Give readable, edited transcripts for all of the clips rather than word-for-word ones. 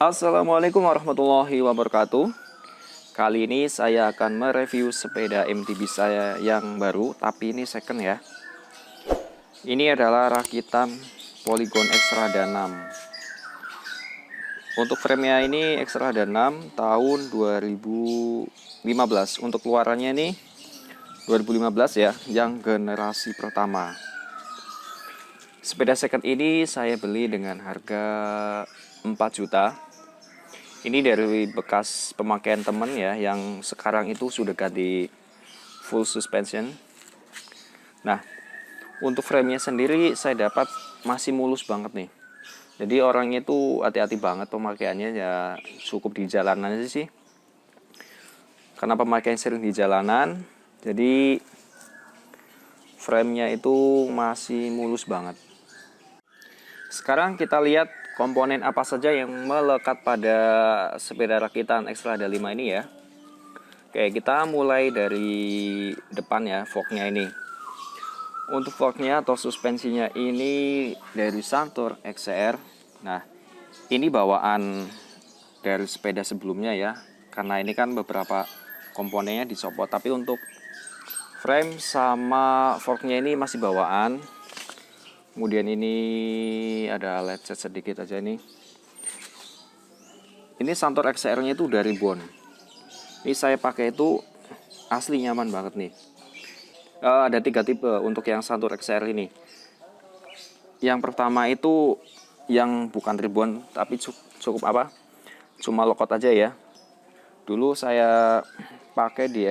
Assalamualaikum warahmatullahi wabarakatuh. Kali ini saya akan mereview sepeda MTB saya yang baru, tapi ini second ya. Ini adalah rakitan Polygon Xrada 6. Untuk framenya ini Xrada 6 tahun 2015. Untuk keluarannya ini 2015 ya, yang generasi pertama. Sepeda second ini saya beli dengan harga 4 juta. Ini dari bekas pemakaian temen ya, yang sekarang itu sudah ganti full suspension. Nah, untuk framenya sendiri saya dapat masih mulus banget nih. Jadi orangnya itu hati-hati banget pemakaiannya, ya cukup di jalanan aja sih. Karena pemakaian sering di jalanan, jadi framenya itu masih mulus banget. Sekarang kita lihat komponen apa saja yang melekat pada sepeda rakitan Xrada 5 ini ya. Oke, kita mulai dari depan ya, forknya ini. Untuk forknya atau suspensinya ini dari Santur XCR. Nah, ini bawaan dari sepeda sebelumnya ya, karena ini kan beberapa komponennya dicopot. Tapi untuk frame sama forknya ini masih bawaan. Kemudian ini ada lecet sedikit aja nih. Ini Santur XCR-nya itu dari Bond. Ini saya pakai itu asli nyaman banget nih. Ada 3 tipe untuk yang Santur XCR ini. Yang pertama itu yang bukan ribbon tapi cukup apa? Cuma lokot aja ya. Dulu saya pakai di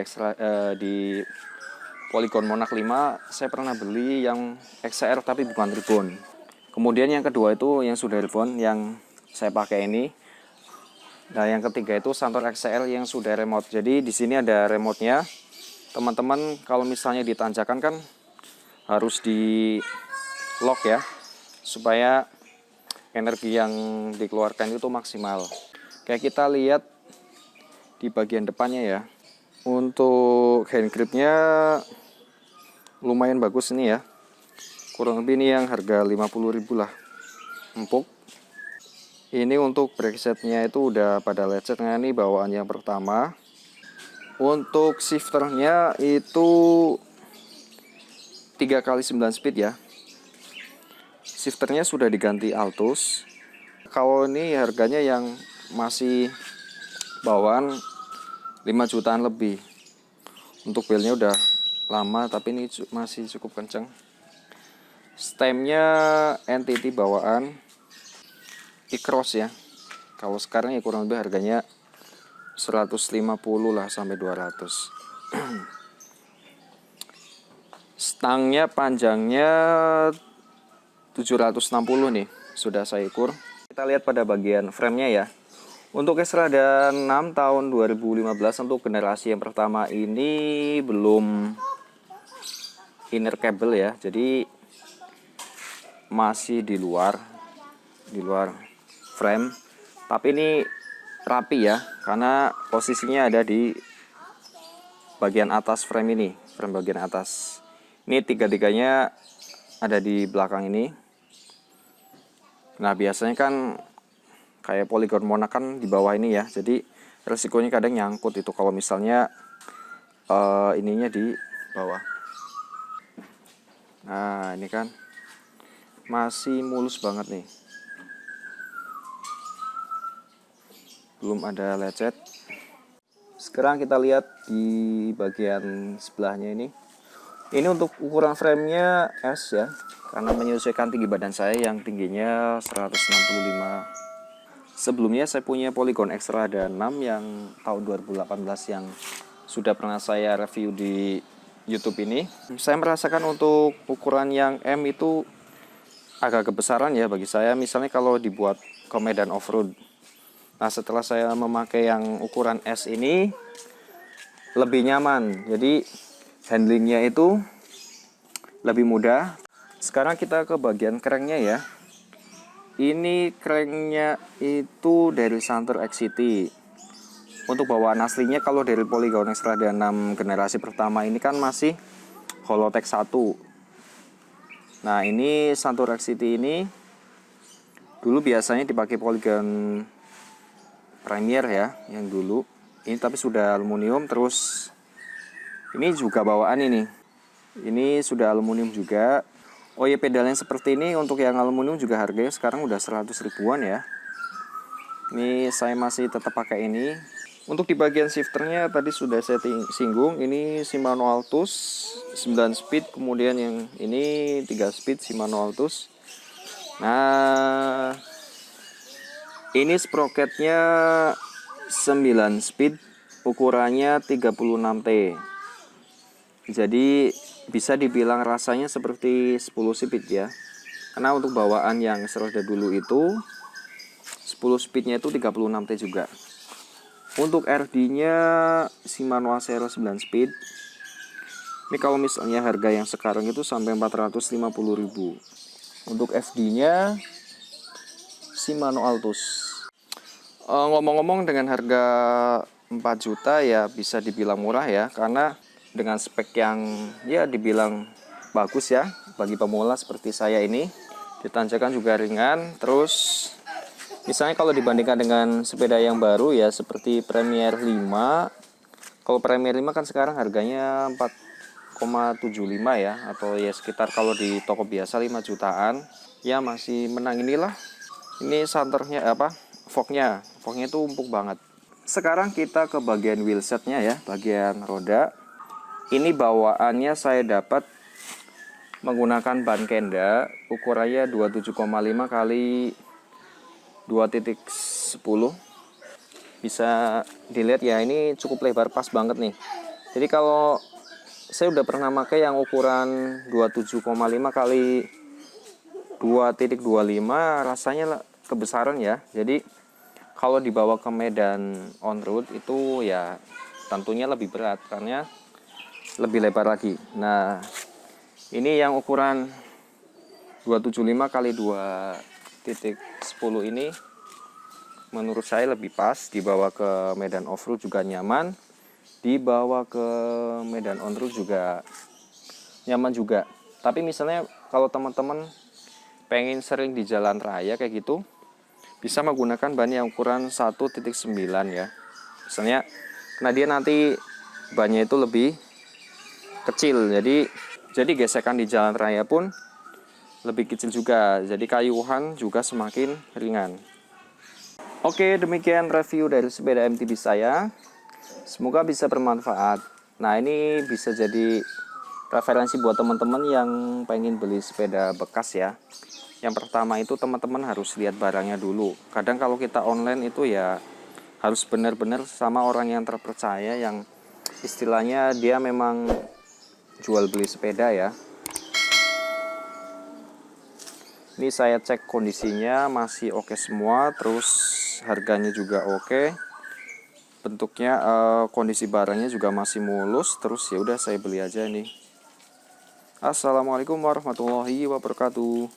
Polygon Monarch 5, saya pernah beli yang XCR tapi bukan ribbon. Kemudian yang kedua itu yang sudah ribbon yang saya pakai ini. Nah, yang ketiga itu Santur XCR yang sudah remote. Jadi di sini ada remote-nya. Teman-teman kalau misalnya ditanjakan kan harus di lock ya, supaya energi yang dikeluarkan itu maksimal. Kayak kita lihat di bagian depannya ya. Untuk hand gripnya lumayan bagus ini ya, kurang lebih ini yang harga 50.000 lah, empuk. Ini untuk brake setnya itu udah pada lecetnya, ini bawaan yang pertama. Untuk shifternya itu 3x9 speed ya, shifternya sudah diganti Altus. Kalau ini harganya yang masih bawaan 5 jutaan lebih. Untuk wheelnya udah lama tapi ini masih cukup kenceng. Stemnya NTT bawaan E-Cross ya. Kalau sekarang ya kurang lebih harganya 150 lah sampai 200. Stangnya panjangnya 760 nih, sudah saya ukur. Kita lihat pada bagian framenya ya. Untuk Xrada 6 tahun 2015 untuk generasi yang pertama ini belum inner cable ya. Jadi masih di luar frame. Tapi ini rapi ya, karena posisinya ada di bagian atas frame ini, frame bagian atas. Ini tiga-tiganya ada di belakang ini. Nah, biasanya kan kayak Polygon Monarch kan di bawah ini ya, jadi resikonya kadang nyangkut itu kalau misalnya ininya di bawah. Nah, ini kan masih mulus banget nih, belum ada lecet. Sekarang kita lihat di bagian sebelahnya ini. Ini untuk ukuran framenya S ya, karena menyesuaikan tinggi badan saya yang tingginya 165. Sebelumnya saya punya Polygon Xrada 6 yang tahun 2018 yang sudah pernah saya review di YouTube ini. Saya merasakan untuk ukuran yang M itu agak kebesaran ya bagi saya, misalnya kalau dibuat ke medan off-road. Nah, setelah saya memakai yang ukuran S ini lebih nyaman, jadi handlingnya itu lebih mudah. Sekarang kita ke bagian cranknya ya. Ini cranknya itu dari Santur XCT. Untuk bawaan aslinya kalau dari Polygon Xrada 6 generasi pertama ini kan masih Holotech 1. Nah, ini Santur XCT ini dulu biasanya dipakai Polygon Premier ya, yang dulu. Ini tapi sudah aluminium. Terus ini juga bawaan ini. Ini sudah aluminium juga. Oh ya, pedal yang seperti ini untuk yang aluminium juga harganya sekarang udah 100 ribuan ya. Ini saya masih tetap pakai ini. Untuk di bagian shifternya tadi sudah saya singgung, ini Shimano Altus 9 speed, kemudian yang ini 3 speed Shimano Altus. Nah, ini sprocketnya 9 speed, ukurannya 36T. Jadi bisa dibilang rasanya seperti 10 speed ya. Karena untuk bawaan yang serada dulu itu 10 speednya itu 36T juga. Untuk RD-nya Shimano Acero 9 speed. Ini kalau misalnya harga yang sekarang itu sampai 450.000. Untuk FD-nya Shimano Altus. Ngomong-ngomong, dengan harga 4 juta ya bisa dibilang murah ya, karena dengan spek yang ya dibilang bagus ya bagi pemula seperti saya ini. Ditanjakan juga ringan. Terus misalnya kalau dibandingkan dengan sepeda yang baru ya seperti Premier 5. Kalau Premier 5 kan sekarang harganya 4,75 ya, atau ya sekitar kalau di toko biasa 5 jutaan. Ya masih menang inilah. Ini santernya fognya itu empuk banget. Sekarang kita ke bagian wheelsetnya ya, bagian roda. Ini bawaannya saya dapat menggunakan ban Kenda, ukurannya 27,5 kali 2.10. Bisa dilihat ya, ini cukup lebar, pas banget nih. Jadi kalau saya udah pernah pakai yang ukuran 27,5 kali 2.25, rasanya kebesaran ya. Jadi kalau dibawa ke medan on road itu ya tentunya lebih berat karena lebih lebar lagi. Nah, ini yang ukuran 275 kali 2.10 ini menurut saya lebih pas dibawa ke medan off-road, juga nyaman. Dibawa ke medan on-road juga nyaman juga. Tapi misalnya kalau teman-teman pengen sering di jalan raya kayak gitu, bisa menggunakan ban yang ukuran 1.9 ya. Misalnya, karena dia nanti bannya itu lebih kecil, jadi gesekan di jalan raya pun lebih kecil juga, jadi kayuhan juga semakin ringan. Oke, demikian review dari sepeda MTB saya, semoga bisa bermanfaat. Nah, ini bisa jadi referensi buat teman-teman yang pengen beli sepeda bekas ya. Yang pertama itu teman-teman harus lihat barangnya dulu. Kadang kalau kita online itu ya harus benar-benar sama orang yang terpercaya, yang istilahnya dia memang jual beli sepeda ya. Ini saya cek kondisinya masih oke semua, terus harganya juga oke. Bentuknya kondisi barangnya juga masih mulus, terus ya udah saya beli aja nih. Assalamualaikum warahmatullahi wabarakatuh.